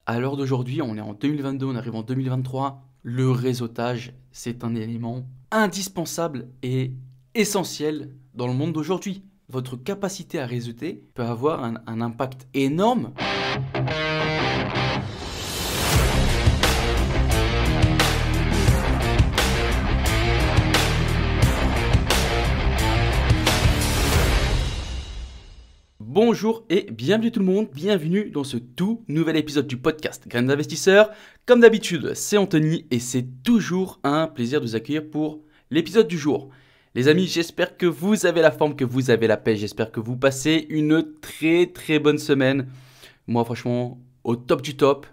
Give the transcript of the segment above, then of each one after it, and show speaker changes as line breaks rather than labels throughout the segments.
À l'heure d'aujourd'hui, on est en 2022, on arrive en 2023. Le réseautage, c'est un élément indispensable et essentiel dans le monde d'aujourd'hui. Votre capacité à réseauter peut avoir un impact énorme. Bonjour et bienvenue tout le monde, bienvenue dans ce tout nouvel épisode du podcast Graines d'investisseurs. Comme d'habitude, c'est Anthony et c'est toujours un plaisir de vous accueillir pour l'épisode du jour. Les amis, j'espère que vous avez la forme, que vous avez la paix, j'espère que vous passez une très bonne semaine. Moi franchement, au top du top,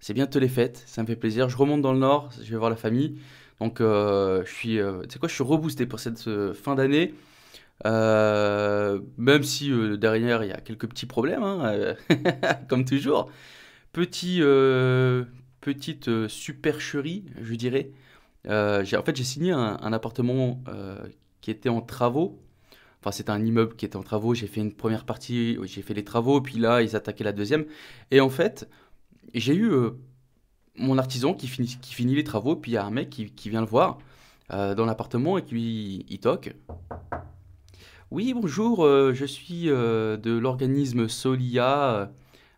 c'est bientôt les fêtes, ça me fait plaisir. Je remonte dans le nord, je vais voir la famille. Donc je suis reboosté pour cette fin d'année. Même si derrière il y a quelques petits problèmes, hein, comme toujours. Petite supercherie, je dirais. J'ai signé un appartement qui était en travaux. Enfin, c'était un immeuble qui était en travaux. J'ai fait une première partie, j'ai fait les travaux, puis là, ils attaquaient la deuxième. Et en fait, j'ai eu mon artisan qui finit les travaux, puis il y a un mec qui vient le voir dans l'appartement et qui il toque. Oui, bonjour, je suis de l'organisme Solia.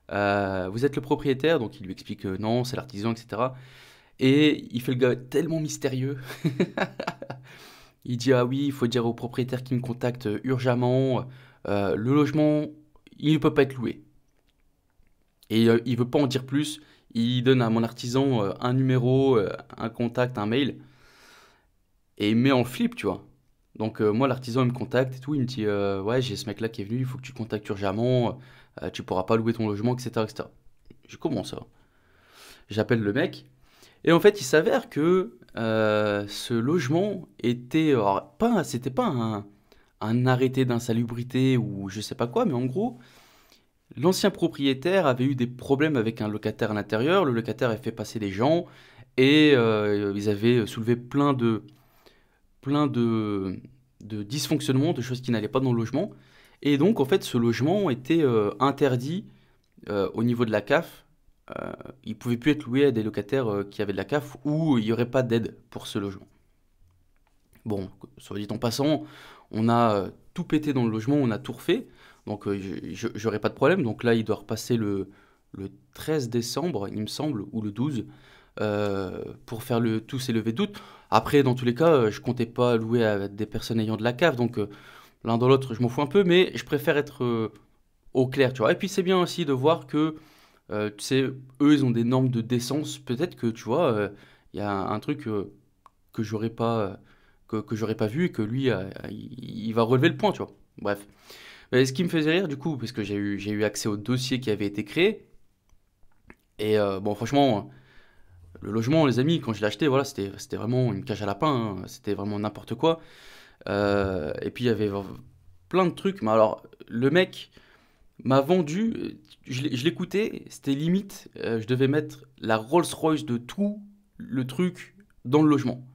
Vous êtes le propriétaire, donc il lui explique que non, c'est l'artisan, etc. Et il fait le gars tellement mystérieux. Il dit ah oui, il faut dire au propriétaire qui me contacte urgemment. Le logement, il ne peut pas être loué. Et il veut pas en dire plus. Il donne à mon artisan un numéro, un contact, un mail. Et il me met en flip, tu vois. Donc moi, l'artisan, il me contacte et tout. Il me dit, ouais, j'ai ce mec-là qui est venu, il faut que tu le contactes urgemment. Tu pourras pas louer ton logement, etc., etc. Je dis, comment ça? J'appelle le mec. Et en fait, il s'avère que ce logement était... alors, c'était pas un arrêté d'insalubrité ou je sais pas quoi, mais en gros, l'ancien propriétaire avait eu des problèmes avec un locataire à l'intérieur. Le locataire avait fait passer des gens et ils avaient soulevé plein de dysfonctionnements, de choses qui n'allaient pas dans le logement. Et donc, en fait, ce logement était interdit au niveau de la CAF. Il ne pouvait plus être loué à des locataires qui avaient de la CAF ou il n'y aurait pas d'aide pour ce logement. Bon, soit dit en passant, on a tout pété dans le logement, on a tout refait. Donc, j'aurais pas de problème. Donc là, il doit repasser le 13 décembre, il me semble, ou le 12, pour faire le tout s'élever doute. Après, dans tous les cas, je comptais pas louer à des personnes ayant de la cave, donc l'un dans l'autre, je m'en fous un peu, mais je préfère être au clair, tu vois. Et puis c'est bien aussi de voir que, tu sais, eux, ils ont des normes de décence. Peut-être que, tu vois, il y a un truc que j'aurais pas, que j'aurais pas vu et que lui, il va relever le point, tu vois. Bref. Mais ce qui me faisait rire, du coup, parce que j'ai eu accès au dossier qui avait été créé, et bon, franchement, le logement, les amis, quand je l'ai acheté, voilà, c'était vraiment une cage à lapin, hein. C'était vraiment n'importe quoi. Et puis il y avait plein de trucs. Mais alors, le mec m'a vendu, je l'écoutais, c'était limite, je devais mettre la Rolls-Royce de tout le truc dans le logement.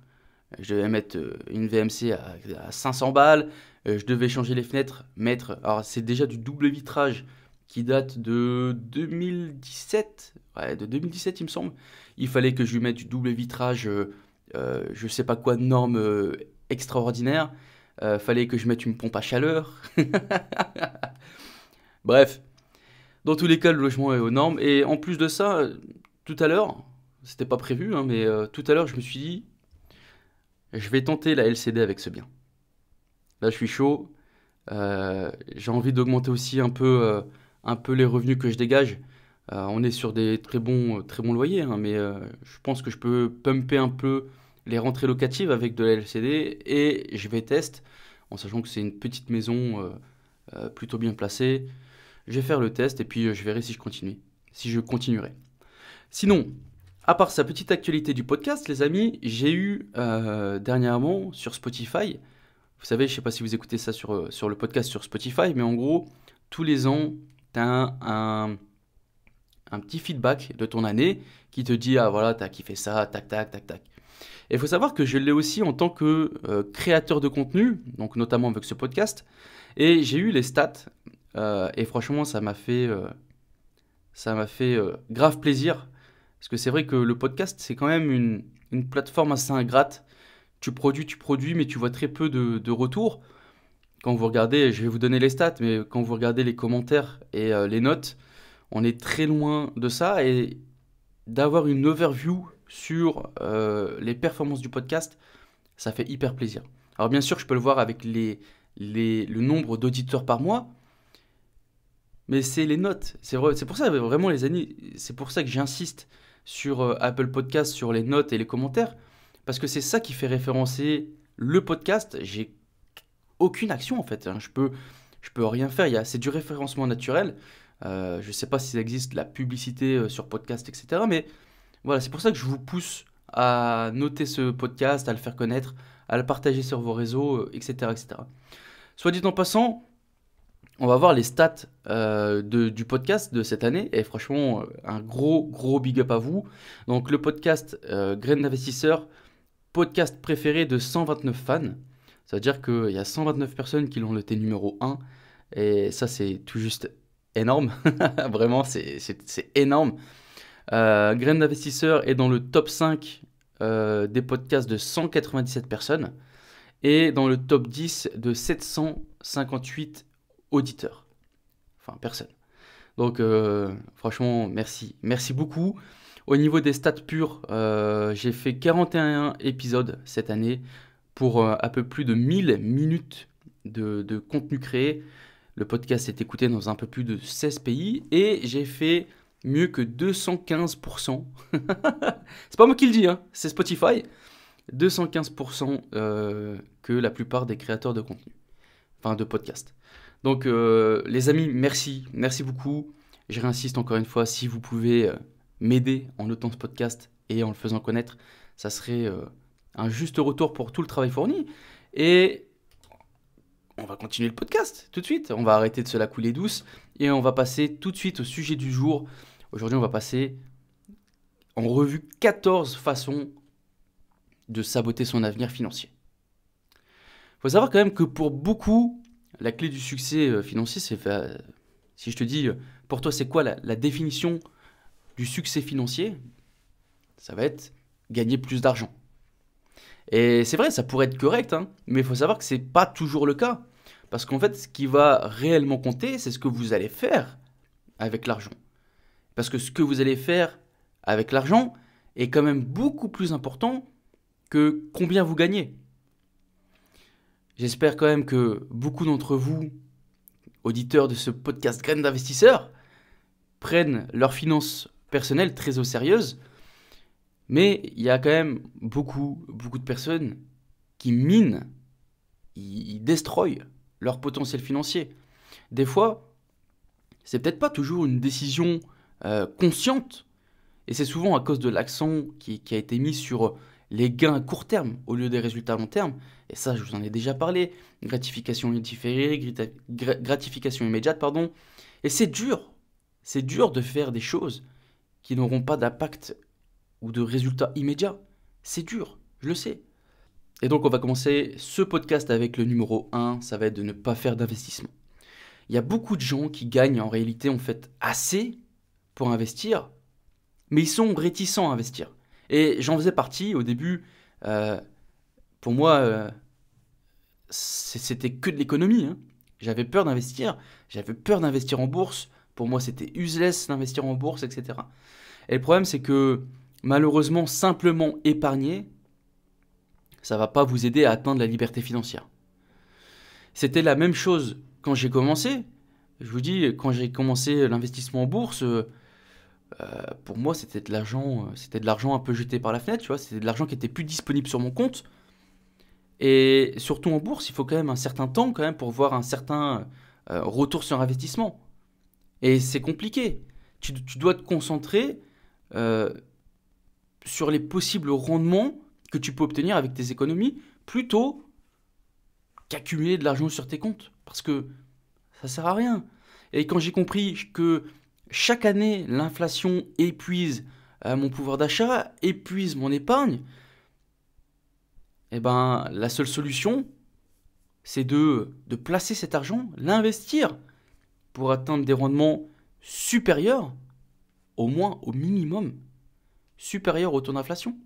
Je devais mettre une VMC à 500 balles, je devais changer les fenêtres, mettre... Alors c'est déjà du double vitrage qui date de 2017, ouais, de 2017 il me semble. Il fallait que je lui mette du double vitrage, je sais pas quoi de normes extraordinaires. Fallait que je mette une pompe à chaleur. Bref, dans tous les cas, le logement est aux normes. Et en plus de ça, tout à l'heure, c'était pas prévu, hein, mais tout à l'heure, je me suis dit, je vais tenter la LCD avec ce bien. Là, je suis chaud. J'ai envie d'augmenter aussi un peu les revenus que je dégage. On est sur des très bons loyers, hein, mais je pense que je peux pumper un peu les rentrées locatives avec de la LCD et je vais tester, en sachant que c'est une petite maison plutôt bien placée. Je vais faire le test et puis je verrai si je continuerai. Sinon, à part sa petite actualité du podcast, les amis, j'ai eu dernièrement sur Spotify, vous savez, je sais pas si vous écoutez ça sur le podcast sur Spotify, mais en gros, tous les ans, tu as un petit feedback de ton année qui te dit, ah voilà, tu as kiffé ça, tac, tac, tac, tac. Et il faut savoir que je l'ai aussi en tant que créateur de contenu, donc notamment avec ce podcast, et j'ai eu les stats, et franchement, Ça m'a fait grave plaisir. Parce que c'est vrai que le podcast, c'est quand même une plateforme assez ingrate. Tu produis, mais tu vois très peu de retours. Quand vous regardez, je vais vous donner les stats, mais quand vous regardez les commentaires et les notes, on est très loin de ça. Et d'avoir une overview sur les performances du podcast, ça fait hyper plaisir. Alors bien sûr, je peux le voir avec le nombre d'auditeurs par mois, mais c'est les notes. C'est vrai, c'est pour ça, vraiment les amis, c'est pour ça que j'insiste sur Apple Podcast, sur les notes et les commentaires, parce que c'est ça qui fait référencer le podcast. J'ai aucune action en fait, hein. Je peux rien faire. C'est du référencement naturel. Je ne sais pas s'il existe la publicité sur podcast, etc. Mais voilà, c'est pour ça que je vous pousse à noter ce podcast, à le faire connaître, à le partager sur vos réseaux, etc., etc. Soit dit en passant, on va voir les stats du podcast de cette année. Et franchement, un gros, gros big up à vous. Donc, le podcast Graines d'investisseurs, podcast préféré de 129 fans. Ça veut dire qu'il y a 129 personnes qui l'ont noté numéro 1. Et ça, c'est tout juste énorme. Vraiment, c'est énorme. Graines d'investisseurs est dans le top 5 des podcasts de 197 personnes et dans le top 10 de 758 auditeurs. Enfin, personnes. Donc, franchement, merci. Merci beaucoup. Au niveau des stats purs, j'ai fait 41 épisodes cette année pour un peu plus de 1000 minutes de contenu créé. Le podcast est écouté dans un peu plus de 16 pays et j'ai fait mieux que 215%. C'est pas moi qui le dis, hein, c'est Spotify. 215% que la plupart des créateurs de contenu, enfin de podcast. Donc les amis, merci beaucoup. Je réinsiste encore une fois, si vous pouvez m'aider en notant ce podcast et en le faisant connaître, ça serait un juste retour pour tout le travail fourni. Et on va continuer le podcast tout de suite. On va arrêter de se la couler douce et on va passer tout de suite au sujet du jour. Aujourd'hui, on va passer en revue 14 façons de saboter son avenir financier. Il faut savoir quand même que pour beaucoup, la clé du succès financier, c'est si je te dis, pour toi, c'est quoi la définition du succès financier? Ça va être gagner plus d'argent. Et c'est vrai, ça pourrait être correct, hein, mais il faut savoir que ce n'est pas toujours le cas. Parce qu'en fait, ce qui va réellement compter, c'est ce que vous allez faire avec l'argent. Parce que ce que vous allez faire avec l'argent est quand même beaucoup plus important que combien vous gagnez. J'espère quand même que beaucoup d'entre vous, auditeurs de ce podcast Graines d'investisseurs, prennent leurs finances personnelles très au sérieux. Mais il y a quand même beaucoup de personnes qui minent, ils destroyent leur potentiel financier. Des fois, c'est peut-être pas toujours une décision consciente, et c'est souvent à cause de l'accent qui a été mis sur les gains à court terme au lieu des résultats à long terme. Et ça, je vous en ai déjà parlé. Gratification différée, gratification immédiate, pardon. Et c'est dur. C'est dur de faire des choses qui n'auront pas d'impact ou de résultats immédiats. C'est dur, je le sais. Et donc, on va commencer ce podcast avec le numéro 1, ça va être de ne pas faire d'investissement. Il y a beaucoup de gens qui gagnent en réalité, en fait, assez pour investir, mais ils sont réticents à investir. Et j'en faisais partie au début. Pour moi, c'était que de l'économie, hein. J'avais peur d'investir. J'avais peur d'investir en bourse. Pour moi, c'était useless d'investir en bourse, etc. Et le problème, c'est que malheureusement, simplement épargner, ça ne va pas vous aider à atteindre la liberté financière. C'était la même chose quand j'ai commencé. Je vous dis, quand j'ai commencé l'investissement en bourse, pour moi, c'était de l'argent un peu jeté par la fenêtre, tu vois. C'était de l'argent qui était plus disponible sur mon compte. Et surtout en bourse, il faut quand même un certain temps quand même pour voir un certain retour sur investissement. Et c'est compliqué. Tu dois te concentrer sur les possibles rendements que tu peux obtenir avec tes économies plutôt qu'accumuler de l'argent sur tes comptes. Parce que ça sert à rien. Et quand j'ai compris que chaque année, l'inflation épuise mon pouvoir d'achat, épuise mon épargne, eh ben, la seule solution, c'est de placer cet argent, l'investir pour atteindre des rendements supérieurs au moins, au minimum, supérieur au taux d'inflation.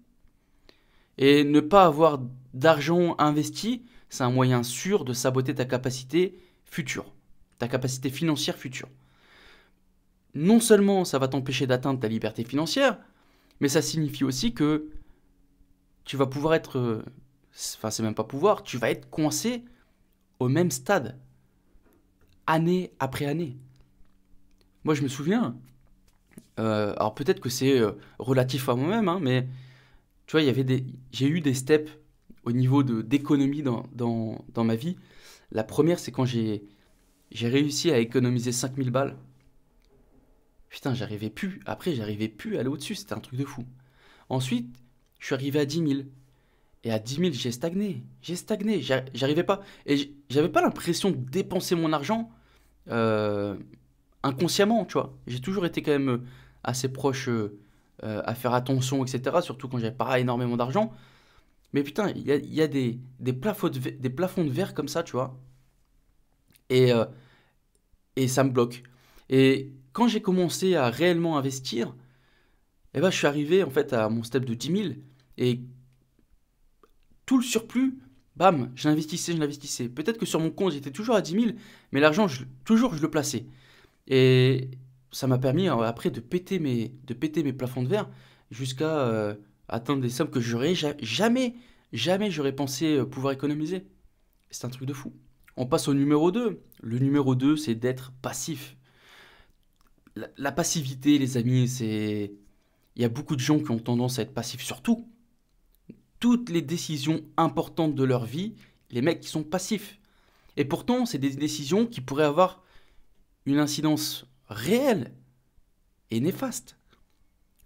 Et ne pas avoir d'argent investi, c'est un moyen sûr de saboter ta capacité future, ta capacité financière future. Non seulement ça va t'empêcher d'atteindre ta liberté financière, mais ça signifie aussi que tu vas pouvoir être... Enfin, c'est même pas pouvoir, tu vas être coincé au même stade, année après année. Moi, je me souviens, alors peut-être que c'est relatif à moi-même, hein, mais tu vois, j'ai eu des steps au niveau d'économie dans ma vie. La première, c'est quand j'ai réussi à économiser 5000 balles. Putain, j'arrivais plus. Après, j'arrivais plus à aller au-dessus. C'était un truc de fou. Ensuite, je suis arrivé à 10 000. Et à 10 000, j'ai stagné. J'ai stagné. J'arrivais pas. Et j'avais pas l'impression de dépenser mon argent euh, inconsciemment, tu vois. J'ai toujours été quand même assez proche à faire attention, etc. Surtout quand j'avais pas énormément d'argent. Mais putain, il y a des plafonds de verre comme ça, tu vois. Et, euh, et ça me bloque. Et quand j'ai commencé à réellement investir, eh ben, je suis arrivé en fait à mon step de 10 000. Et tout le surplus, bam, je l'investissais, je l'investissais. Peut-être que sur mon compte, j'étais toujours à 10 000, mais l'argent, toujours, je le plaçais. Et ça m'a permis après de péter mes plafonds de verre jusqu'à atteindre des sommes que j'aurais jamais j'aurais pensé pouvoir économiser. C'est un truc de fou. On passe au numéro 2. Le numéro 2, c'est d'être passif. La passivité, les amis, c'est... Il y a beaucoup de gens qui ont tendance à être passifs, surtout toutes les décisions importantes de leur vie, les mecs qui sont passifs. Et pourtant, c'est des décisions qui pourraient avoir une incidence réelle et néfaste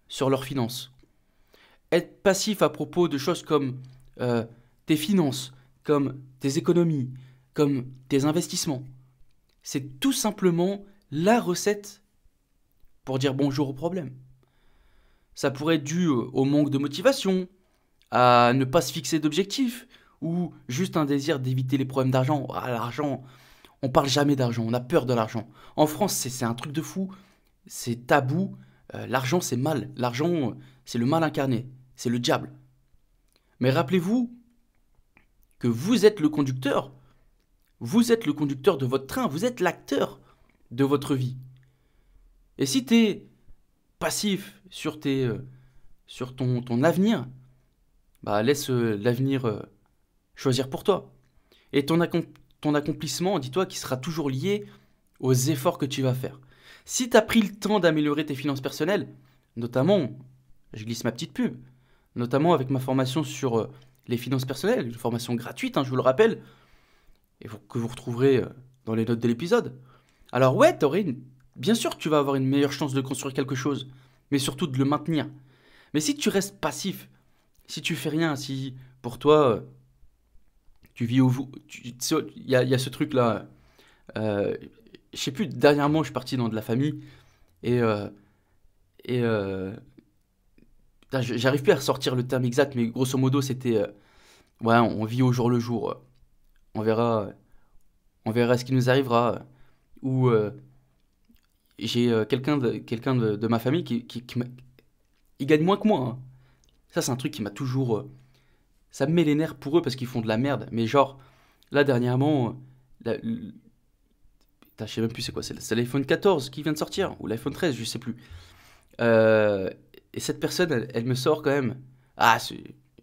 sur leurs finances. Être passif à propos de choses comme tes finances, comme tes économies, comme tes investissements, c'est tout simplement la recette pour dire bonjour au problème. Ça pourrait être dû au manque de motivation, à ne pas se fixer d'objectifs, ou juste un désir d'éviter les problèmes d'argent. Ah, l'argent, on parle jamais d'argent, on a peur de l'argent. En France, c'est un truc de fou, c'est tabou. L'argent, c'est mal. L'argent, c'est le mal incarné, c'est le diable. Mais rappelez-vous que vous êtes le conducteur de votre train, vous êtes l'acteur de votre vie. Et si tu es passif sur ton avenir, bah laisse l'avenir choisir pour toi. Et ton accomplissement, dis-toi qu'il sera toujours lié aux efforts que tu vas faire. Si tu as pris le temps d'améliorer tes finances personnelles, notamment, je glisse ma petite pub, notamment avec ma formation sur les finances personnelles, une formation gratuite, hein, je vous le rappelle, que vous retrouverez dans les notes de l'épisode. Alors ouais, bien sûr que tu vas avoir une meilleure chance de construire quelque chose, mais surtout de le maintenir. Mais si tu restes passif, si tu fais rien, si pour toi, tu vis il y a ce truc-là, euh, je sais plus, dernièrement, je suis parti dans de la famille, et, euh, et putain, j'arrive plus à ressortir le terme exact, mais grosso modo, c'était, ouais, on vit au jour le jour, on verra, on verra ce qui nous arrivera, ou j'ai quelqu'un de ma famille il gagne moins que moi, hein. Ça, c'est un truc qui m'a toujours, ça me met les nerfs pour eux parce qu'ils font de la merde, mais genre, là, dernièrement, putain, je sais même plus c'est quoi, c'est l'iPhone 14 qui vient de sortir, ou l'iPhone 13, je sais plus. Euh, et cette personne, elle me sort quand même. Ah,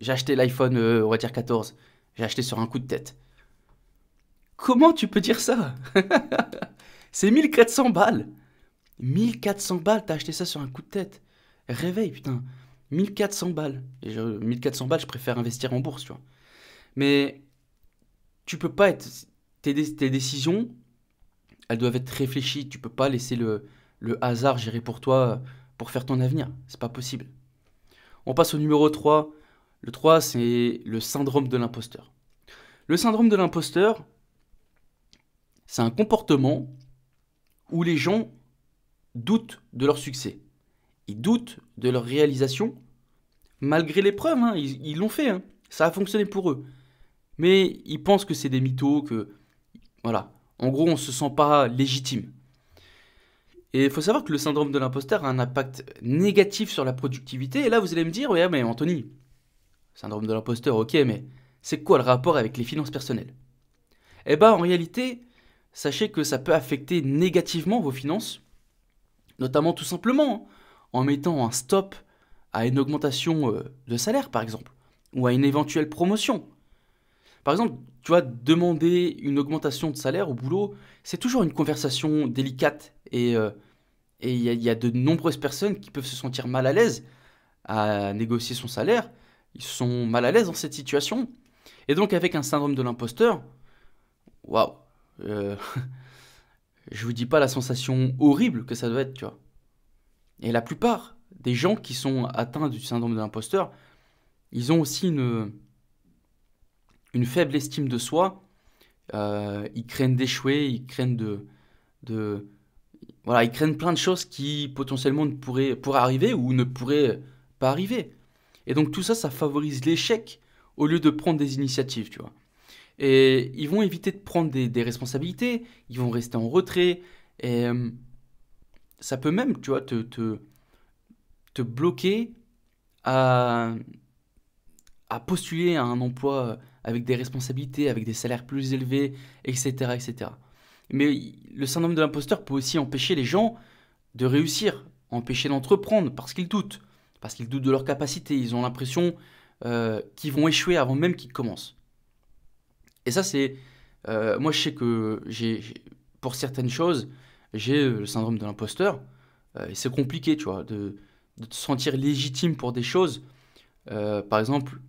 j'ai acheté l'iPhone, on va dire 14. J'ai acheté sur un coup de tête. Comment tu peux dire ça? C'est 1400 balles. 1400 balles, t'as acheté ça sur un coup de tête. Réveille, putain. 1400 balles. 1400 balles, je préfère investir en bourse, tu vois. Mais tu peux pas être. Tes décisions, elles doivent être réfléchies. Tu peux pas laisser le hasard gérer pour toi pour faire ton avenir. C'est pas possible. On passe au numéro 3. Le 3, c'est le syndrome de l'imposteur. Le syndrome de l'imposteur, c'est un comportement où les gens doutent de leur succès. Ils doutent de leur réalisation, malgré les preuves, hein, ils l'ont fait, hein, ça a fonctionné pour eux. Mais ils pensent que c'est des mythos, que... Voilà. En gros, on ne se sent pas légitime. Et il faut savoir que le syndrome de l'imposteur a un impact négatif sur la productivité. Et là, vous allez me dire, ouais, mais Anthony, syndrome de l'imposteur, ok, mais c'est quoi le rapport avec les finances personnelles? Eh ben, en réalité, sachez que ça peut affecter négativement vos finances, notamment tout simplement en mettant un stop à une augmentation de salaire, par exemple, ou à une éventuelle promotion. Par exemple, tu vois, demander une augmentation de salaire au boulot, c'est toujours une conversation délicate et il y a de nombreuses personnes qui peuvent se sentir mal à l'aise à négocier son salaire. Ils sont mal à l'aise dans cette situation. Et donc, avec un syndrome de l'imposteur, waouh, euh, je vous dis pas la sensation horrible que ça doit être, tu vois. Et la plupart des gens qui sont atteints du syndrome de l'imposteur, ils ont aussi une faible estime de soi. Ils craignent d'échouer, de, voilà, ils craignent plein de choses qui potentiellement pourraient arriver ou ne pourraient pas arriver. Et donc tout ça, ça favorise l'échec au lieu de prendre des initiatives, tu vois. Et ils vont éviter de prendre des responsabilités, ils vont rester en retrait, et ça peut même, tu vois, te bloquer à, à postuler à un emploi avec des responsabilités, avec des salaires plus élevés, etc., etc. Mais le syndrome de l'imposteur peut aussi empêcher les gens de réussir, empêcher d'entreprendre parce qu'ils doutent de leurs capacités, ils ont l'impression qu'ils vont échouer avant même qu'ils commencent. Et ça, c'est... moi, je sais que pour certaines choses, j'ai le syndrome de l'imposteur, et c'est compliqué, tu vois, de te sentir légitime pour des choses. Par exemple,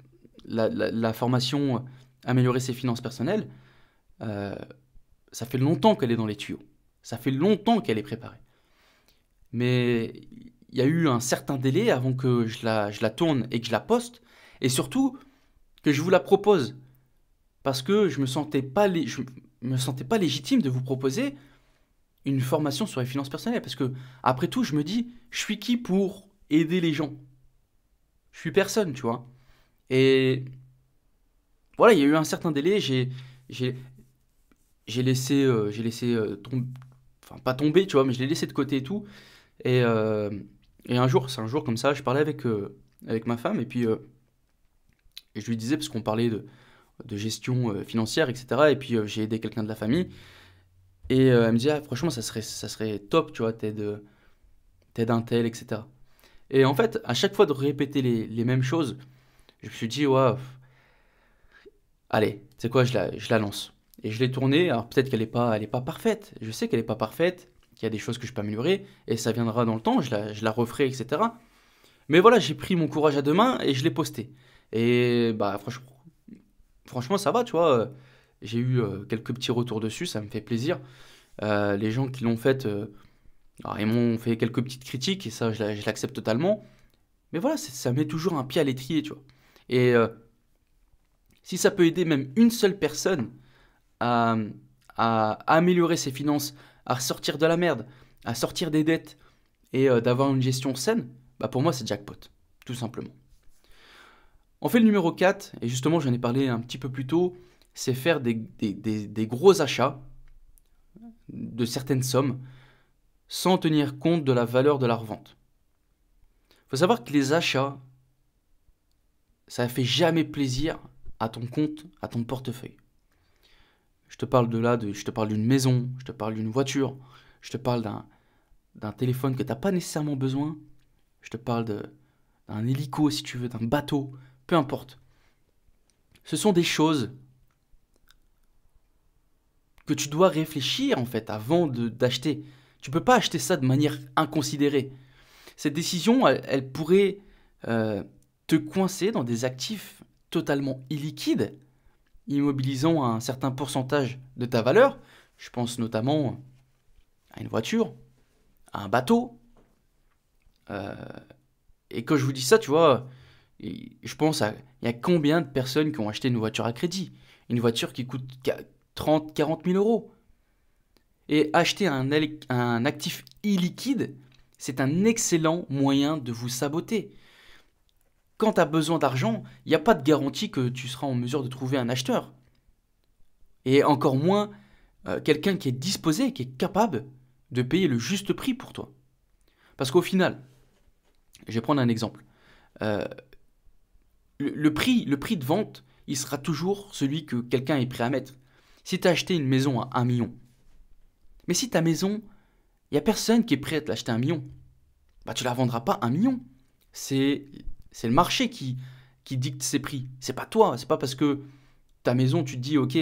la formation Améliorer ses finances personnelles, euh, ça fait longtemps qu'elle est dans les tuyaux. Ça fait longtemps qu'elle est préparée. Mais il y a eu un certain délai avant que je la tourne et que je la poste. Et surtout, que je vous la propose. Parce que je me sentais pas légitime de vous proposer une formation sur les finances personnelles. Parce que, après tout, je me dis, je suis qui pour aider les gens? Je suis personne, tu vois. Et voilà, il y a eu un certain délai, j'ai, j'ai laissé tomber, enfin pas tomber, tu vois, mais je l'ai laissé de côté et tout. Et, euh, et c'est un jour comme ça, je parlais avec ma femme et je lui disais, parce qu'on parlait de gestion financière, etc. Et puis j'ai aidé quelqu'un de la famille. Et elle me disait, ah, franchement, ça serait top, tu vois, t'aides un tel, etc. Et en fait, à chaque fois de répéter les mêmes choses, je me suis dit, ouais, allez, c'est quoi, je la lance. Et je l'ai tournée, alors peut-être qu'elle est pas parfaite. Je sais qu'elle est pas parfaite, qu'il y a des choses que je peux améliorer, et ça viendra dans le temps, je la referai, etc. Mais voilà, j'ai pris mon courage à deux mains et je l'ai posté. Et bah franchement, ça va, tu vois. J'ai eu quelques petits retours dessus, ça me fait plaisir. Les gens qui l'ont fait, alors, ils m'ont fait quelques petites critiques, et ça, je l'accepte totalement. Mais voilà, ça met toujours un pied à l'étrier, tu vois. Et si ça peut aider même une seule personne à, à améliorer ses finances, à sortir de la merde, à sortir des dettes et d'avoir une gestion saine, bah pour moi c'est jackpot, tout simplement. On fait le numéro 4 et justement j'en ai parlé un petit peu plus tôt, c'est faire des gros achats de certaines sommes sans tenir compte de la valeur de la revente. Il faut savoir que les achats, ça ne fait jamais plaisir à ton compte, à ton portefeuille. Je te parle je te parle d'une maison, je te parle d'une voiture, je te parle d'un téléphone que tu n'as pas nécessairement besoin, je te parle d'un hélico si tu veux, d'un bateau, peu importe. Ce sont des choses que tu dois réfléchir en fait avant d'acheter. Tu peux pas acheter ça de manière inconsidérée. Cette décision, elle pourrait te coincer dans des actifs totalement illiquides, immobilisant un certain pourcentage de ta valeur. Je pense notamment à une voiture, à un bateau. Euh, et quand je vous dis ça, tu vois, je pense à il y a combien de personnes qui ont acheté une voiture à crédit, une voiture qui coûte 30, 40 000 euros. Et acheter un actif illiquide, c'est un excellent moyen de vous saboter. Quand tu as besoin d'argent, il n'y a pas de garantie que tu seras en mesure de trouver un acheteur. Et encore moins quelqu'un qui est disposé, qui est capable de payer le juste prix pour toi. Parce qu'au final, je vais prendre un exemple. Euh, le prix de vente, il sera toujours celui que quelqu'un est prêt à mettre. Si tu as acheté une maison à 1 million, mais si ta maison, il n'y a personne qui est prêt à te l'acheter à 1 million, bah tu la vendras pas 1 million. C'est, c'est le marché qui dicte ses prix. C'est pas toi. C'est pas parce que ta maison, tu te dis, ok,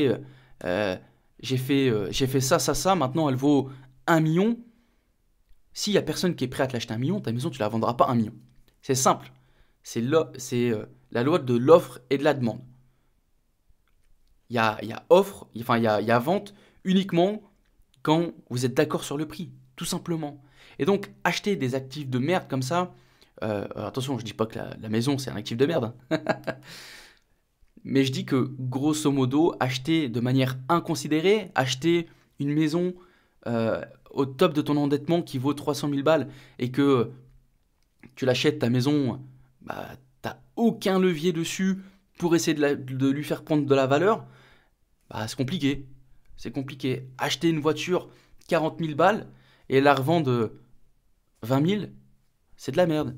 j'ai fait ça, ça, ça, maintenant elle vaut 1 million. S'il y a personne qui est prêt à te l'acheter 1 million, ta maison, tu la vendras pas 1 million. C'est simple. C'est la loi de l'offre et de la demande. Il y a offre, enfin il y a vente uniquement quand vous êtes d'accord sur le prix, tout simplement. Et donc, acheter des actifs de merde comme ça, attention, je dis pas que la maison c'est un actif de merde, hein. Mais je dis que grosso modo, acheter de manière inconsidérée, acheter une maison au top de ton endettement qui vaut 300 000 balles et que tu l'achètes ta maison, bah, t'as aucun levier dessus pour essayer de lui faire prendre de la valeur, bah, c'est compliqué. C'est compliqué. Acheter une voiture 40 000 balles et la revendre 20 000, c'est de la merde,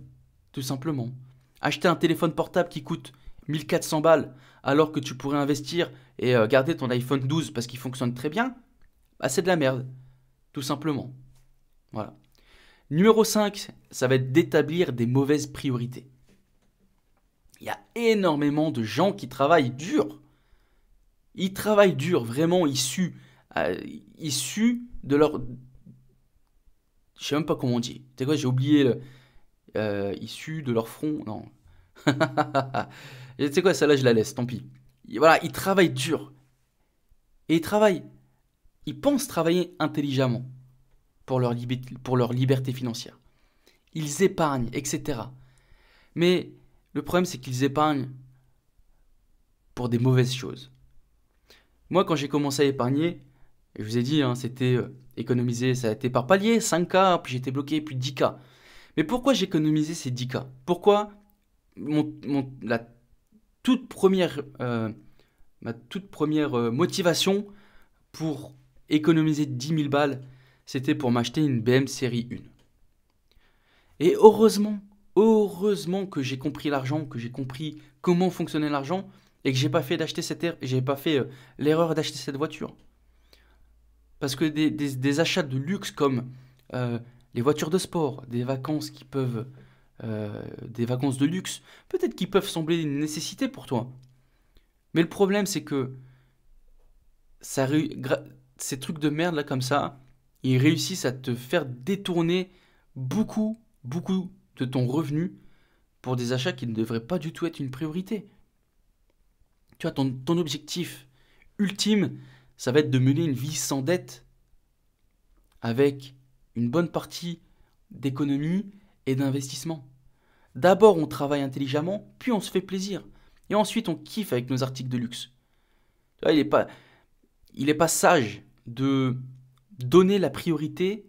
tout simplement. Acheter un téléphone portable qui coûte 1 400 balles alors que tu pourrais investir et garder ton iPhone 12 parce qu'il fonctionne très bien, bah, c'est de la merde, tout simplement. Voilà. Numéro 5, ça va être d'établir des mauvaises priorités. Il y a énormément de gens qui travaillent dur. Ils travaillent dur, vraiment, ils suent de leur... Je sais même pas comment on dit. Tu sais quoi, j'ai oublié issus de leur front. Non. Tu sais quoi, celle-là, je la laisse, tant pis. Voilà, ils travaillent dur. Et ils travaillent. Ils pensent travailler intelligemment pour leur liberté financière. Ils épargnent, etc. Mais le problème, c'est qu'ils épargnent pour des mauvaises choses. Moi, quand j'ai commencé à épargner, je vous ai dit, hein, c'était économiser, ça a été par palier, 5K, puis j'étais bloqué, puis 10K. Mais pourquoi j'ai économisé ces 10K? Pourquoi la toute première, ma toute première motivation pour économiser 10 000 balles, c'était pour m'acheter une BM série 1. Et heureusement que j'ai compris l'argent, que j'ai compris comment fonctionnait l'argent, et que j'ai pas fait l'erreur d'acheter cette voiture. Parce que des achats de luxe comme les voitures de sport, des vacances de luxe, peut-être qu'ils peuvent sembler une nécessité pour toi. Mais le problème, c'est que ces trucs de merde là comme ça, ils réussissent à te faire détourner beaucoup, beaucoup de ton revenu pour des achats qui ne devraient pas du tout être une priorité. Tu vois, ton objectif ultime, ça va être de mener une vie sans dette, avec une bonne partie d'économie et d'investissement. D'abord, on travaille intelligemment, puis on se fait plaisir. Et ensuite, on kiffe avec nos articles de luxe. Tu vois, il est pas sage de donner la priorité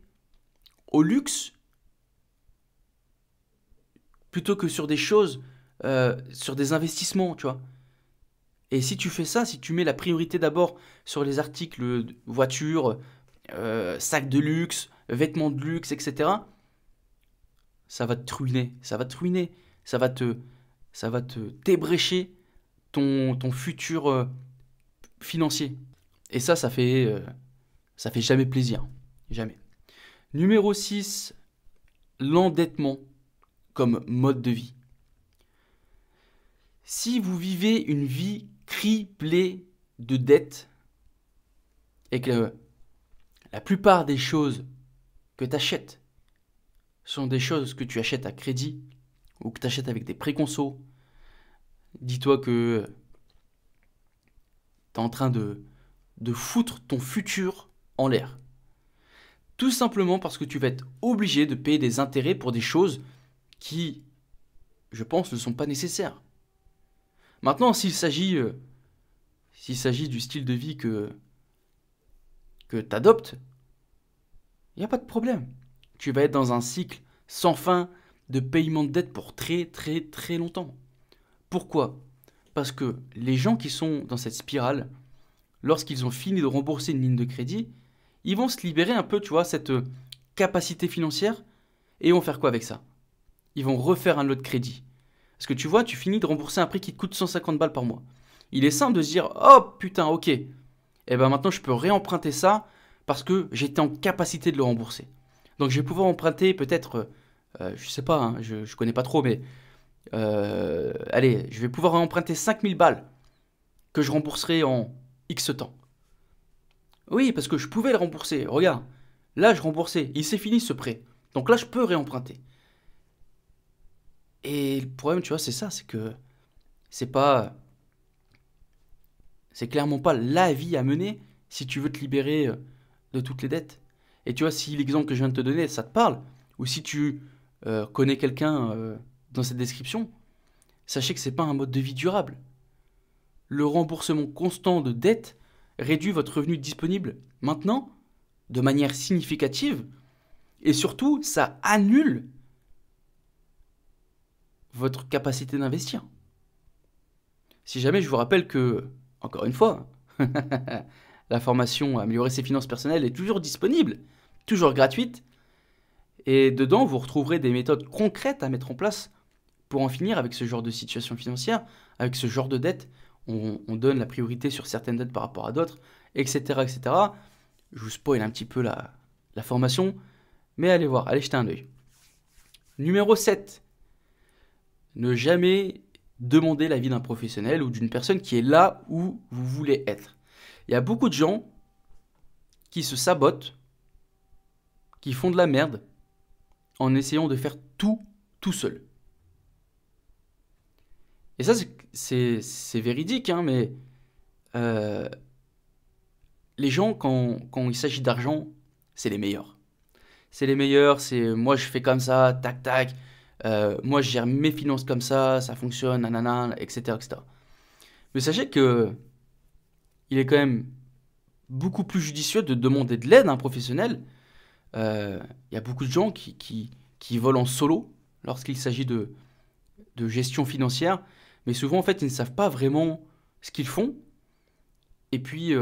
au luxe plutôt que sur des choses, sur des investissements, tu vois. Et si tu fais ça, si tu mets la priorité d'abord sur les articles voitures, sacs de luxe, vêtements de luxe, etc., ça va te ruiner, ça va te ruiner, ça va te débrécher ton futur financier. Et ça fait jamais plaisir, jamais. Numéro 6, l'endettement comme mode de vie. Si vous vivez une vie criblée de dettes et que la plupart des choses que tu achètes sont des choses que tu achètes à crédit ou que tu achètes avec des préconsos, dis-toi que tu es en train de foutre ton futur en l'air. Tout simplement parce que tu vas être obligé de payer des intérêts pour des choses qui, je pense, ne sont pas nécessaires. Maintenant, s'il s'agit du style de vie que tu adoptes, il n'y a pas de problème. Tu vas être dans un cycle sans fin de paiement de dette pour très très très longtemps. Pourquoi? Parce que les gens qui sont dans cette spirale, lorsqu'ils ont fini de rembourser une ligne de crédit, ils vont se libérer un peu, tu vois, capacité financière et ils vont faire quoi avec ça? Ils vont refaire un autre crédit. Parce que tu vois, tu finis de rembourser un prix qui te coûte 150 balles par mois. Il est simple de se dire, oh putain, ok, et ben maintenant je peux réemprunter ça parce que j'étais en capacité de le rembourser. Donc je vais pouvoir emprunter peut-être, je sais pas, hein, je connais pas trop, mais allez, je vais pouvoir emprunter 5000 balles que je rembourserai en X temps. Oui, parce que je pouvais le rembourser. Regarde, là je remboursais, il s'est fini ce prêt. Donc là je peux réemprunter. Et le problème, tu vois, c'est ça, c'est que c'est pas, c'est clairement pas la vie à mener si tu veux te libérer de toutes les dettes. Et tu vois, si l'exemple que je viens de te donner, ça te parle, ou si tu connais quelqu'un dans cette description, sachez que c'est pas un mode de vie durable. Le remboursement constant de dettes réduit votre revenu disponible maintenant de manière significative et surtout, ça annule votre capacité d'investir. Si jamais je vous rappelle que, encore une fois, la formation Améliorer ses finances personnelles est toujours disponible, toujours gratuite, et dedans vous retrouverez des méthodes concrètes à mettre en place pour en finir avec ce genre de situation financière, avec ce genre de dette. On donne la priorité sur certaines dettes par rapport à d'autres, etc., etc. Je vous spoil un petit peu la formation, mais allez voir, allez jeter un œil. Numéro 7. Ne jamais demander l'avis d'un professionnel ou d'une personne qui est là où vous voulez être. Il y a beaucoup de gens qui se sabotent, qui font de la merde en essayant de faire tout seul. Et ça, c'est véridique, hein, mais les gens, quand il s'agit d'argent, c'est les meilleurs. C'est les meilleurs, c'est moi je fais comme ça, tac tac, moi je gère mes finances comme ça fonctionne, nanana, etc., etc. Mais sachez que il est quand même beaucoup plus judicieux de demander de l'aide à un professionnel. Il y a beaucoup de gens qui volent en solo lorsqu'il s'agit de gestion financière, mais souvent en fait ils ne savent pas vraiment ce qu'ils font. Et puis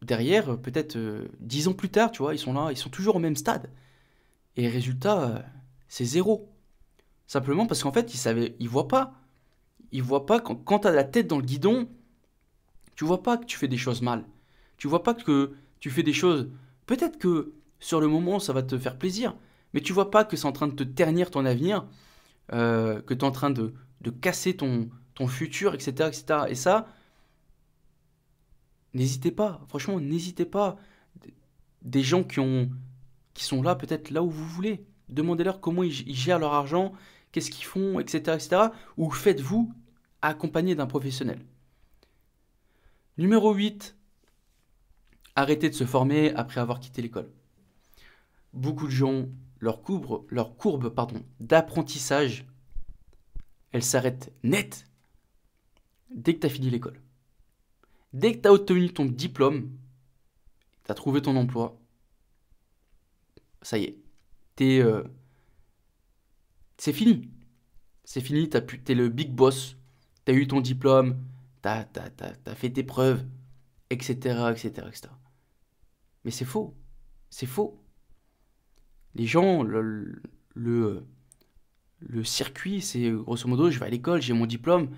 derrière, peut-être 10 ans plus tard, tu vois, ils sont là, ils sont toujours au même stade. Et résultat, c'est zéro. Simplement parce qu'en fait, ils voient pas. Ils voient pas quand tu as la tête dans le guidon, tu vois pas que tu fais des choses mal. Tu vois pas que tu fais des choses. Peut-être que sur le moment, ça va te faire plaisir, mais tu vois pas que c'est en train de te ternir ton avenir, que tu es en train de casser ton futur, etc., etc. Et ça, n'hésitez pas. Franchement, n'hésitez pas. Des gens qui sont là, peut-être là où vous voulez. Demandez-leur comment ils gèrent leur argent, qu'est-ce qu'ils font, etc., etc. Ou faites-vous accompagner d'un professionnel. Numéro 8, arrêtez de se former après avoir quitté l'école. Beaucoup de gens, leur courbe d'apprentissage, elle s'arrête net dès que tu as fini l'école. Dès que tu as obtenu ton diplôme, tu as trouvé ton emploi, ça y est, c'est fini. C'est fini, t'es le big boss, t'as eu ton diplôme, t'as fait tes preuves, etc., etc., etc. Mais c'est faux. C'est faux. Les gens, le circuit, c'est grosso modo, je vais à l'école, j'ai mon diplôme,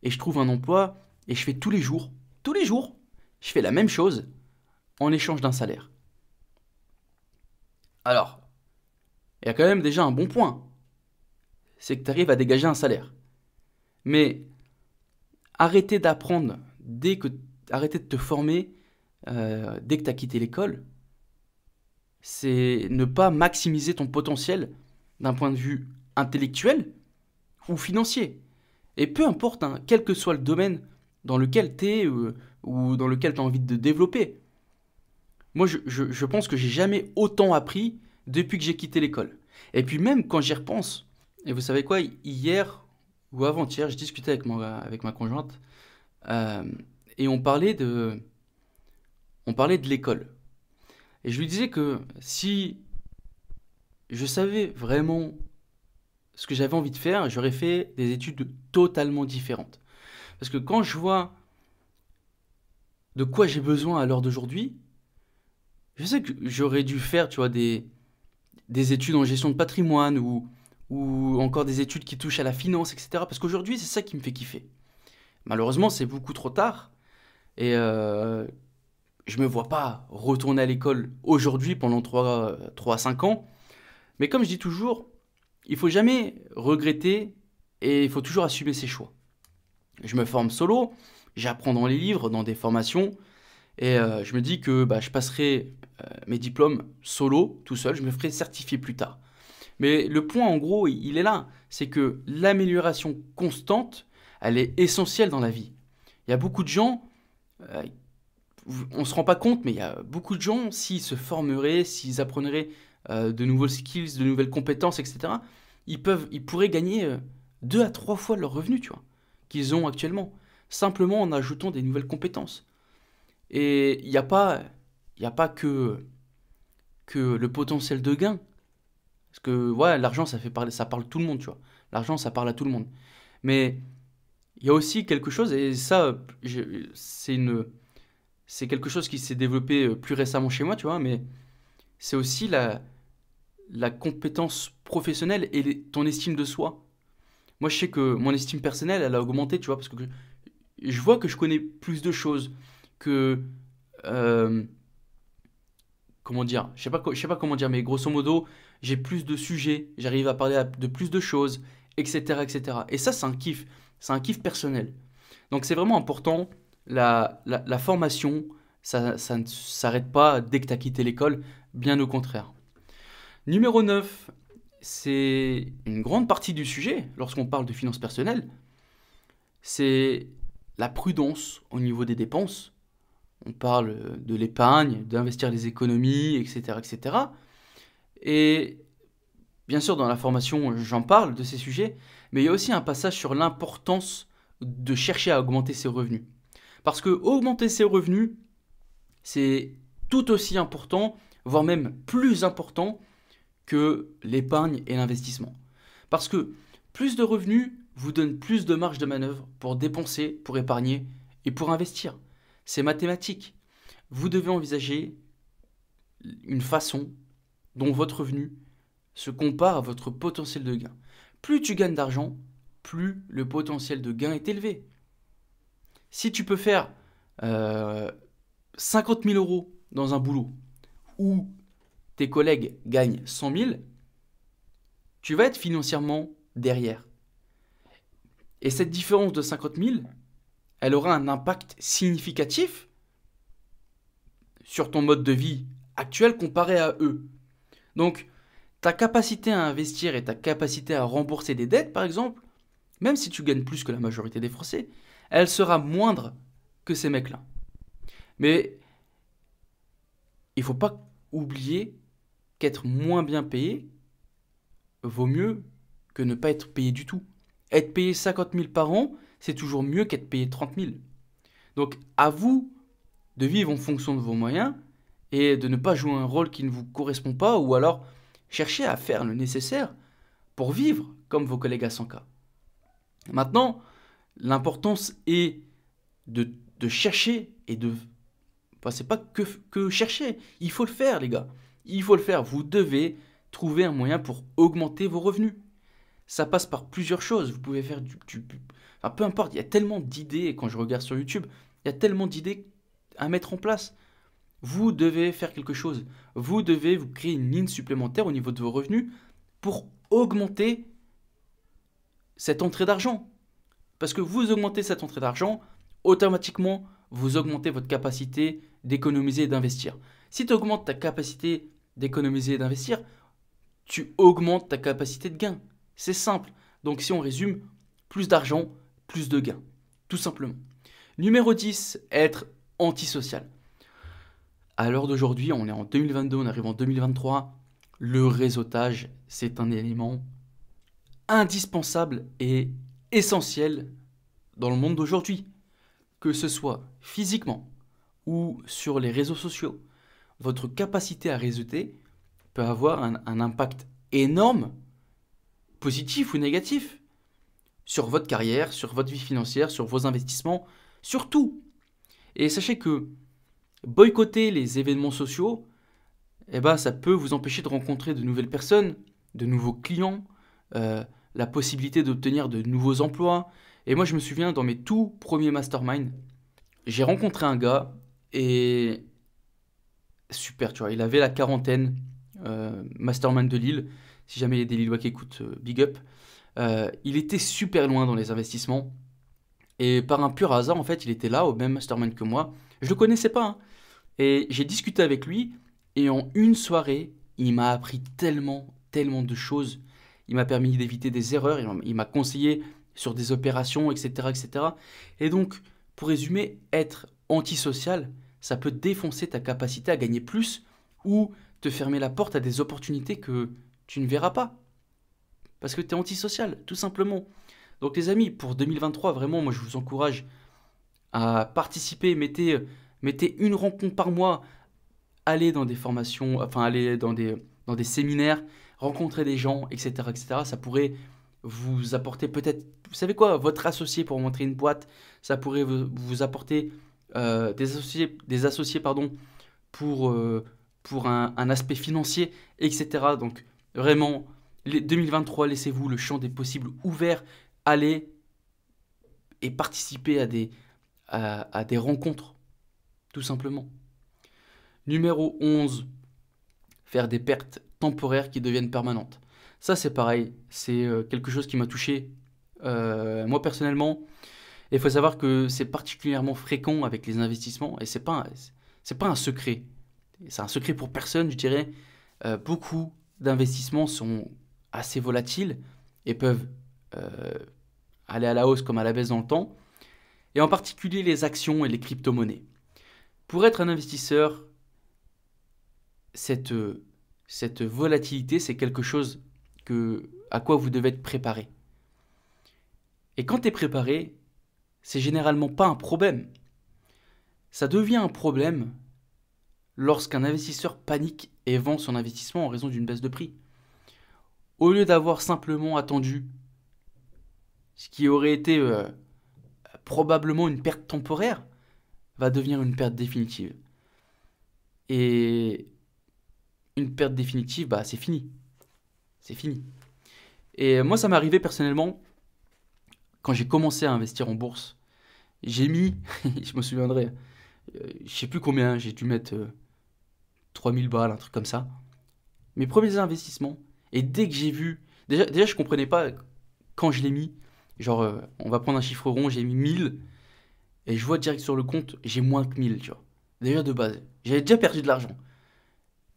et je trouve un emploi, et je fais tous les jours, je fais la même chose en échange d'un salaire. Alors, il y a quand même déjà un bon point. C'est que tu arrives à dégager un salaire. Mais arrêter d'apprendre, arrêter de te former dès que tu as quitté l'école, c'est ne pas maximiser ton potentiel d'un point de vue intellectuel ou financier. Et peu importe, hein, quel que soit le domaine dans lequel tu es ou dans lequel tu as envie de développer. Moi, je pense que j'ai jamais autant appris depuis que j'ai quitté l'école. Et puis même quand j'y repense, et vous savez quoi, hier ou avant-hier, je discutais avec ma conjointe et on parlait de l'école. Et je lui disais que si je savais vraiment ce que j'avais envie de faire, j'aurais fait des études totalement différentes. Parce que quand je vois de quoi j'ai besoin à l'heure d'aujourd'hui, je sais que j'aurais dû faire, tu vois, des des études en gestion de patrimoine ou encore des études qui touchent à la finance, etc. Parce qu'aujourd'hui, c'est ça qui me fait kiffer. Malheureusement, c'est beaucoup trop tard et je me vois pas retourner à l'école aujourd'hui pendant 3 à 5 ans. Mais comme je dis toujours, il faut jamais regretter et il faut toujours assumer ses choix. Je me forme solo, j'apprends dans les livres, dans des formations, et je me dis que bah, je passerai mes diplômes solo, tout seul, je me ferai certifier plus tard. Mais le point, en gros, il est là, c'est que l'amélioration constante, elle est essentielle dans la vie. Il y a beaucoup de gens, euh, on ne se rend pas compte, mais il y a beaucoup de gens, s'ils se formeraient, s'ils apprennent de nouveaux skills, de nouvelles compétences, etc., ils pourraient gagner 2 à 3 fois leur revenu, tu vois, qu'ils ont actuellement, simplement en ajoutant des nouvelles compétences. Et il y a pas que le potentiel de gain. Parce que ouais, l'argent, ça parle tout le monde, tu vois. L'argent, ça parle à tout le monde. Mais il y a aussi quelque chose, et ça, c'est quelque chose qui s'est développé plus récemment chez moi, tu vois, mais c'est aussi la compétence professionnelle et ton estime de soi. Moi, je sais que mon estime personnelle, elle a augmenté, tu vois, parce que je vois que je connais plus de choses, que euh, comment dire, je sais pas comment dire, mais grosso modo, j'ai plus de sujets, j'arrive à parler de plus de choses, etc., etc. Et ça, c'est un kiff personnel. Donc c'est vraiment important, la formation, ça ne s'arrête pas dès que tu as quitté l'école, bien au contraire. Numéro 9, c'est une grande partie du sujet lorsqu'on parle de finances personnelles, c'est la prudence au niveau des dépenses. On parle de l'épargne, d'investir les économies, etc., etc. Et bien sûr, dans la formation, j'en parle de ces sujets, mais il y a aussi un passage sur l'importance de chercher à augmenter ses revenus. Parce que augmenter ses revenus, c'est tout aussi important, voire même plus important que l'épargne et l'investissement. Parce que plus de revenus vous donne plus de marge de manœuvre pour dépenser, pour épargner et pour investir. C'est mathématique. Vous devez envisager une façon dont votre revenu se compare à votre potentiel de gain. Plus tu gagnes d'argent, plus le potentiel de gain est élevé. Si tu peux faire 50 000 euros dans un boulot où tes collègues gagnent 100 000, tu vas être financièrement derrière. Et cette différence de 50 000, elle aura un impact significatif sur ton mode de vie actuel comparé à eux. Donc, ta capacité à investir et ta capacité à rembourser des dettes, par exemple, même si tu gagnes plus que la majorité des Français, elle sera moindre que ces mecs-là. Mais il ne faut pas oublier qu'être moins bien payé vaut mieux que ne pas être payé du tout. Être payé 50 000 par an, c'est toujours mieux qu'être payé 30 000. Donc, à vous de vivre en fonction de vos moyens et de ne pas jouer un rôle qui ne vous correspond pas ou alors chercher à faire le nécessaire pour vivre comme vos collègues à 100K. Maintenant, l'importance est de chercher et de... Enfin, c'est pas que chercher, il faut le faire les gars. Il faut le faire, vous devez trouver un moyen pour augmenter vos revenus. Ça passe par plusieurs choses, vous pouvez faire enfin, peu importe, il y a tellement d'idées quand je regarde sur YouTube, il y a tellement d'idées à mettre en place. Vous devez faire quelque chose. Vous devez vous créer une ligne supplémentaire au niveau de vos revenus pour augmenter cette entrée d'argent. Parce que vous augmentez cette entrée d'argent, automatiquement, vous augmentez votre capacité d'économiser et d'investir. Si tu augmentes ta capacité d'économiser et d'investir, tu augmentes ta capacité de gain. C'est simple. Donc si on résume, plus d'argent, plus de gains. Tout simplement. Numéro 10, être antisocial. À l'heure d'aujourd'hui, on est en 2022, on arrive en 2023. Le réseautage, c'est un élément indispensable et essentiel dans le monde d'aujourd'hui. Que ce soit physiquement ou sur les réseaux sociaux, votre capacité à réseauter peut avoir un impact énorme, positif ou négatif, sur votre carrière, sur votre vie financière, sur vos investissements, sur tout. Et sachez que boycotter les événements sociaux, eh ben, ça peut vous empêcher de rencontrer de nouvelles personnes, de nouveaux clients, euh, la possibilité d'obtenir de nouveaux emplois. Et moi, je me souviens, dans mes tout premiers mastermind, j'ai rencontré un gars et super, tu vois, il avait la quarantaine, mastermind de Lille. Si jamais il y a des Lillois qui écoutent, big up. Il était super loin dans les investissements. Et par un pur hasard, en fait, il était là, au même mastermind que moi. Je le connaissais pas, hein. Et j'ai discuté avec lui. Et en une soirée, il m'a appris tellement, tellement de choses. Il m'a permis d'éviter des erreurs. Il m'a conseillé sur des opérations, etc., etc. Et donc, pour résumer, être antisocial, ça peut défoncer ta capacité à gagner plus ou te fermer la porte à des opportunités que tu ne verras pas. Parce que tu es antisocial, tout simplement. Donc les amis, pour 2023, vraiment, moi je vous encourage à participer. Mettez une rencontre par mois. Allez dans des formations, enfin allez dans des séminaires, rencontrer des gens, etc., etc. Ça pourrait vous apporter peut-être, vous savez quoi, votre associé pour montrer une boîte. Ça pourrait vous apporter des associés pardon, pour un aspect financier, etc. Donc vraiment, 2023, laissez-vous le champ des possibles ouvert. Allez et participez à des rencontres, tout simplement. Numéro 11, faire des pertes temporaires qui deviennent permanentes. Ça, c'est pareil, c'est quelque chose qui m'a touché, moi personnellement. Et il faut savoir que c'est particulièrement fréquent avec les investissements, et c'est pas un secret. C'est un secret pour personne, je dirais. Beaucoup d'investissements sont assez volatiles et peuvent euh, aller à la hausse comme à la baisse dans le temps, et en particulier les actions et les crypto-monnaies. Pour être un investisseur, cette, cette volatilité, c'est quelque chose à quoi vous devez être préparé. Et quand tu es préparé, c'est généralement pas un problème. Ça devient un problème lorsqu'un investisseur panique et vend son investissement en raison d'une baisse de prix. Au lieu d'avoir simplement attendu ce qui aurait été probablement une perte temporaire, va devenir une perte définitive. Et une perte définitive, bah c'est fini. C'est fini. Et moi, ça m'est arrivé personnellement, quand j'ai commencé à investir en bourse, j'ai mis, je me souviendrai, je sais plus combien, j'ai dû mettre 3000 balles, un truc comme ça. Mes premiers investissements, et dès que j'ai vu, déjà je comprenais pas quand je l'ai mis, genre on va prendre un chiffre rond, j'ai mis 1000, et je vois direct sur le compte, j'ai moins que 1000, tu vois. Déjà de base, j'avais déjà perdu de l'argent.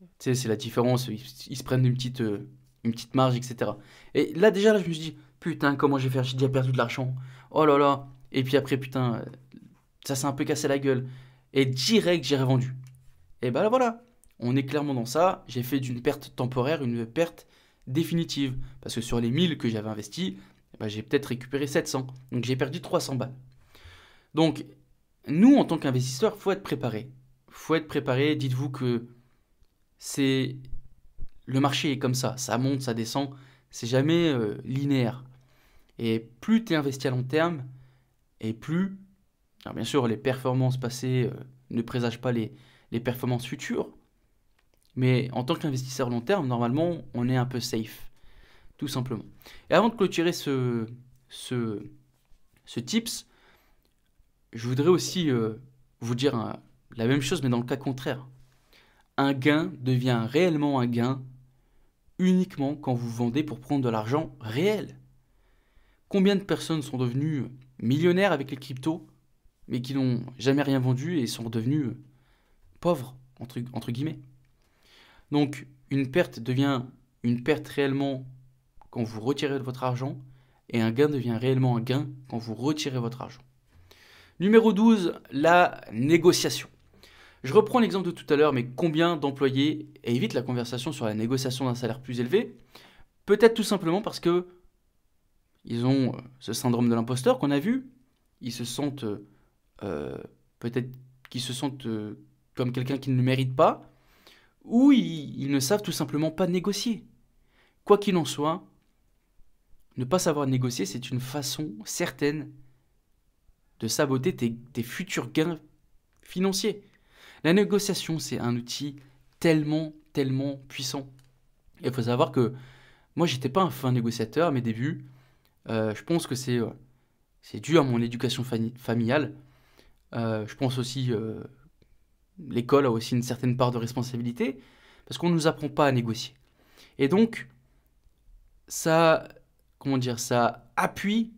Tu sais, c'est la différence, ils se prennent une petite marge, etc. Et là, déjà, là, je me suis dit, putain, comment je vais faire? J'ai déjà perdu de l'argent. Oh là là. Et puis après, putain, ça s'est un peu cassé la gueule. Et direct, j'ai revendu. Et ben là, voilà. On est clairement dans ça. J'ai fait d'une perte temporaire une perte définitive. Parce que sur les 1000 que j'avais investis, eh ben, j'ai peut-être récupéré 700. Donc j'ai perdu 300 balles. Donc, nous, en tant qu'investisseurs, faut être préparé. Faut être préparé. Dites-vous que c'est le marché est comme ça monte, ça descend, c'est jamais linéaire. Et plus tu es investi à long terme, et plus, alors bien sûr, les performances passées ne présagent pas les performances futures, mais en tant qu'investisseur long terme, normalement, on est un peu safe, tout simplement. Et avant de clôturer ce, ce tips, je voudrais aussi vous dire la même chose, mais dans le cas contraire. Un gain devient réellement un gain uniquement quand vous vendez pour prendre de l'argent réel. Combien de personnes sont devenues millionnaires avec les cryptos, mais qui n'ont jamais rien vendu et sont devenues pauvres, entre guillemets. Donc, une perte devient une perte réellement quand vous retirez votre argent, et un gain devient réellement un gain quand vous retirez votre argent. Numéro 12, la négociation. Je reprends l'exemple de tout à l'heure, mais combien d'employés évitent la conversation sur la négociation d'un salaire plus élevé? Peut-être tout simplement parce que ils ont ce syndrome de l'imposteur qu'on a vu. Ils se sentent peut-être qu'ils se sentent comme quelqu'un qui ne le mérite pas, ou ils ne savent tout simplement pas négocier. Quoi qu'il en soit, ne pas savoir négocier, c'est une façon certaine de saboter tes futurs gains financiers. La négociation, c'est un outil tellement, tellement puissant. Et il faut savoir que moi, j'étais pas un fin négociateur à mes débuts. Je pense que c'est dû à mon éducation familiale. Je pense aussi l'école a aussi une certaine part de responsabilité parce qu'on ne nous apprend pas à négocier. Et donc, ça, comment dire, ça appuie,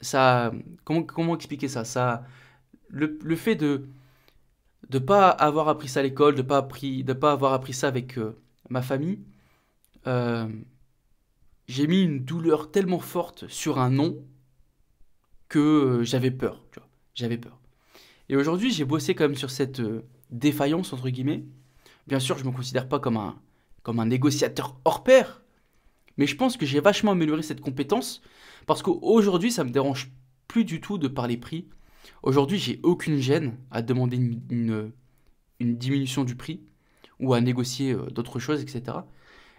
ça, comment expliquer ça, le fait de pas avoir appris ça à l'école, de pas avoir appris ça avec ma famille, euh, j'ai mis une douleur tellement forte sur un non que j'avais peur, tu vois, j'avais peur. Et aujourd'hui, j'ai bossé quand même sur cette défaillance, entre guillemets. Bien sûr, je ne me considère pas comme un négociateur hors pair, mais je pense que j'ai vachement amélioré cette compétence parce qu'aujourd'hui, ça me dérange plus du tout de parler prix. Aujourd'hui, j'ai aucune gêne à demander une diminution du prix ou à négocier d'autres choses, etc.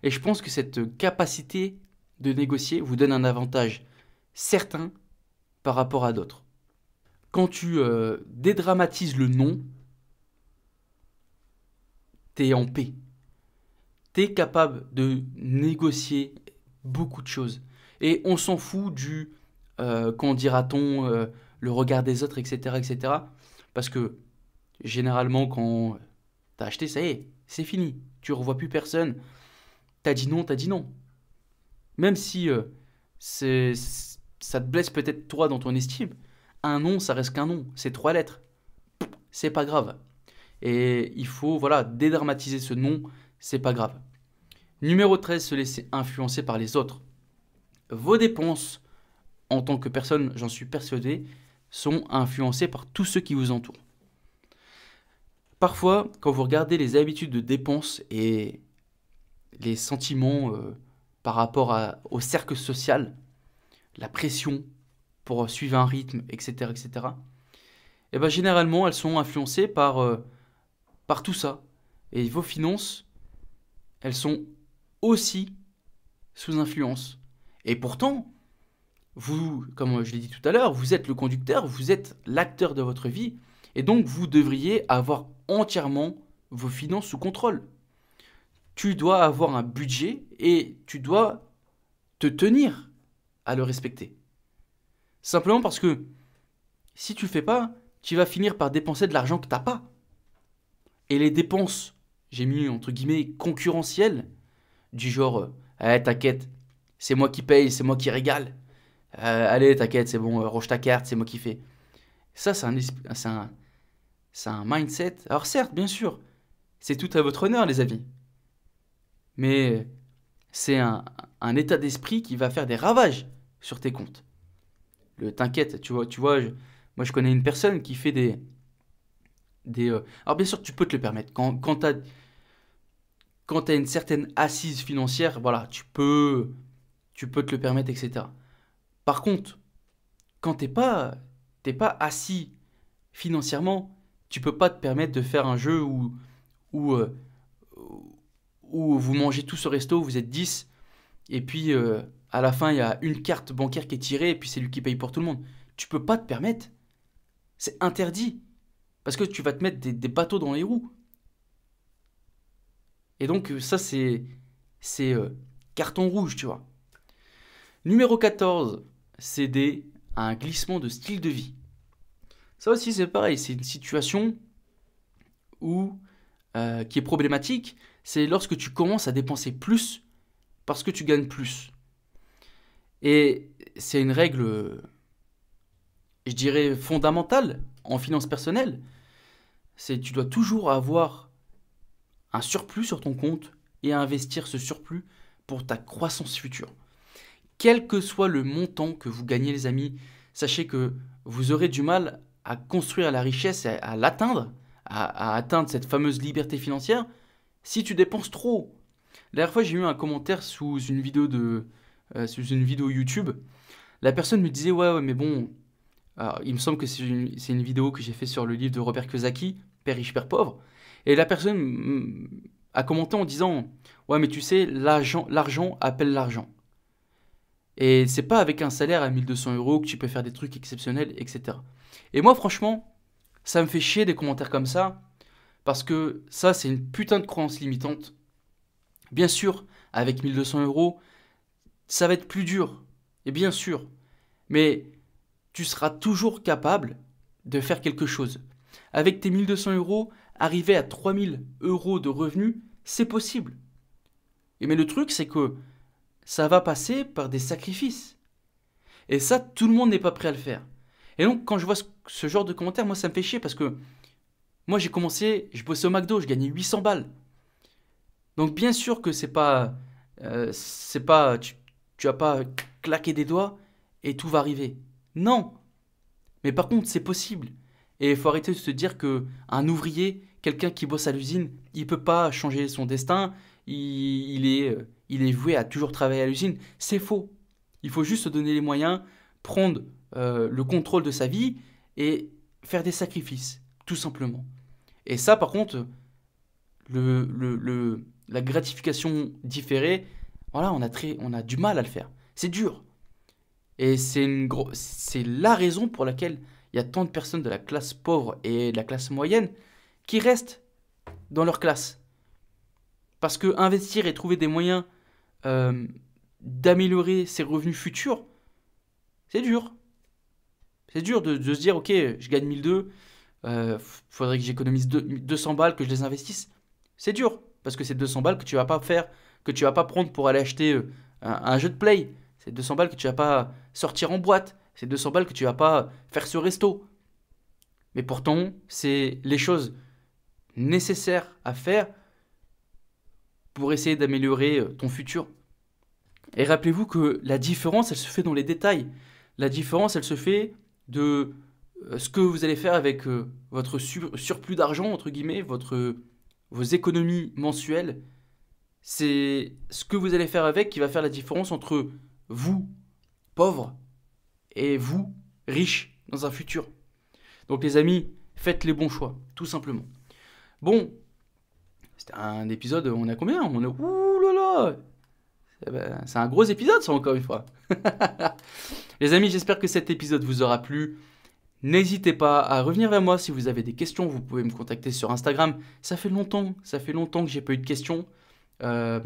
Et je pense que cette capacité de négocier vous donne un avantage certain par rapport à d'autres. Quand tu dédramatises le non, t'es en paix. T'es capable de négocier beaucoup de choses. Et on s'en fout du quand dira-t-on, le regard des autres, etc., etc. Parce que généralement, quand t'as acheté, ça y est, c'est fini. Tu revois plus personne. T'as dit non, t'as dit non. Même si ça te blesse peut-être toi dans ton estime, un non, ça reste qu'un non. C'est 3 lettres. C'est pas grave. Et il faut, voilà, dédramatiser ce non, c'est pas grave. Numéro 13, se laisser influencer par les autres. Vos dépenses, en tant que personne, j'en suis persuadé, sont influencées par tous ceux qui vous entourent. Parfois, quand vous regardez les habitudes de dépenses et les sentiments par rapport au cercle social, la pression pour suivre un rythme, etc., etc., et ben généralement, elles sont influencées par tout ça. Et vos finances, elles sont aussi sous influence. Et pourtant, vous, comme je l'ai dit tout à l'heure, vous êtes le conducteur, vous êtes l'acteur de votre vie, et donc vous devriez avoir entièrement vos finances sous contrôle. Tu dois avoir un budget et tu dois te tenir à le respecter. Simplement parce que si tu le fais pas, tu vas finir par dépenser de l'argent que tu n'as pas. Et les dépenses, j'ai mis entre guillemets concurrentielles, du genre, t'inquiète, c'est moi qui paye, c'est moi qui régale. Allez, t'inquiète, c'est bon, range ta carte, c'est moi qui fais. Ça, c'est un mindset. Alors certes, bien sûr, c'est tout à votre honneur, les amis. Mais c'est un état d'esprit qui va faire des ravages sur tes comptes. T'inquiète, moi je connais une personne qui fait alors bien sûr, tu peux te le permettre. Quand t'as une certaine assise financière, voilà, tu peux te le permettre, etc. Par contre, quand t'es pas assis financièrement, tu peux pas te permettre de faire un jeu où, euh, où vous mangez tous au resto, vous êtes 10, et puis à la fin, il y a une carte bancaire qui est tirée, et puis c'est lui qui paye pour tout le monde. Tu peux pas te permettre. C'est interdit. Parce que tu vas te mettre des bateaux dans les roues. Et donc, ça, c'est carton rouge, tu vois. Numéro 14, céder à un glissement de style de vie. Ça aussi, c'est pareil. C'est une situation qui est problématique. C'est lorsque tu commences à dépenser plus parce que tu gagnes plus. Et c'est une règle, je dirais, fondamentale en finance personnelle. C'est tu dois toujours avoir un surplus sur ton compte et investir ce surplus pour ta croissance future. Quel que soit le montant que vous gagnez, les amis, sachez que vous aurez du mal à construire la richesse et à l'atteindre, à atteindre cette fameuse liberté financière, si tu dépenses trop. La dernière fois, j'ai eu un commentaire sous une vidéo YouTube. La personne me disait, ouais, mais bon, alors, il me semble que c'est une vidéo que j'ai fait sur le livre de Robert Kiyosaki, Père riche, Père pauvre. Et la personne a commenté en disant, ouais, mais tu sais, l'argent appelle l'argent. Et c'est pas avec un salaire à 1200 euros que tu peux faire des trucs exceptionnels, etc. Et moi, franchement, ça me fait chier des commentaires comme ça, Parce que ça, c'est une putain de croyance limitante. Bien sûr, avec 1200 euros, ça va être plus dur. Et bien sûr. Mais tu seras toujours capable de faire quelque chose. Avec tes 1200 euros, arriver à 3000 euros de revenus, c'est possible. Mais le truc, c'est que ça va passer par des sacrifices. Et ça, tout le monde n'est pas prêt à le faire. Et donc, quand je vois ce genre de commentaires, moi, ça me fait chier parce que moi, j'ai commencé, je bossais au McDo, je gagnais 800 balles. Donc, bien sûr que tu vas pas claquer des doigts et tout va arriver. Non. Mais par contre, c'est possible. Et il faut arrêter de se dire que un ouvrier, quelqu'un qui bosse à l'usine, il peut pas changer son destin. Il est voué à toujours travailler à l'usine. C'est faux. Il faut juste se donner les moyens, prendre le contrôle de sa vie et faire des sacrifices, tout simplement. Et ça, par contre, la gratification différée, voilà, on a du mal à le faire. C'est dur. Et c'est la raison pour laquelle il y a tant de personnes de la classe pauvre et de la classe moyenne qui restent dans leur classe. Parce que investir et trouver des moyens euh, d'améliorer ses revenus futurs, c'est dur. C'est dur de se dire, ok, je gagne 1002, faudrait que j'économise 200 balles, que je les investisse. C'est dur, parce que c'est 200 balles que tu vas pas faire, que tu vas pas prendre pour aller acheter un jeu de play. C'est 200 balles que tu vas pas sortir en boîte. C'est 200 balles que tu vas pas faire ce resto. Mais pourtant, c'est les choses nécessaires à faire pour essayer d'améliorer ton futur. Et rappelez-vous que la différence, elle se fait dans les détails. La différence, elle se fait de ce que vous allez faire avec votre surplus d'argent, entre guillemets, vos économies mensuelles. C'est ce que vous allez faire avec qui va faire la différence entre vous, pauvre, et vous, riche, dans un futur. Donc les amis, faites les bons choix, tout simplement. Bon, c'était un épisode, on a combien? On a... Ouh là là! C'est un gros épisode ça encore une fois. Les amis, j'espère que cet épisode vous aura plu. N'hésitez pas à revenir vers moi si vous avez des questions. Vous pouvez me contacter sur Instagram. Ça fait longtemps que j'ai pas eu de questions. Euh,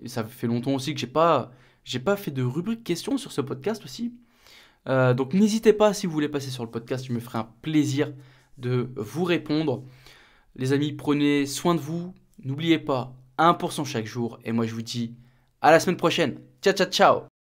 Ça fait longtemps aussi que j'ai pas fait de rubrique questions sur ce podcast aussi. Donc n'hésitez pas si vous voulez passer sur le podcast, je me ferai un plaisir de vous répondre. Les amis, prenez soin de vous. N'oubliez pas, 1% chaque jour. Et moi je vous dis à la semaine prochaine. Ciao, ciao, ciao.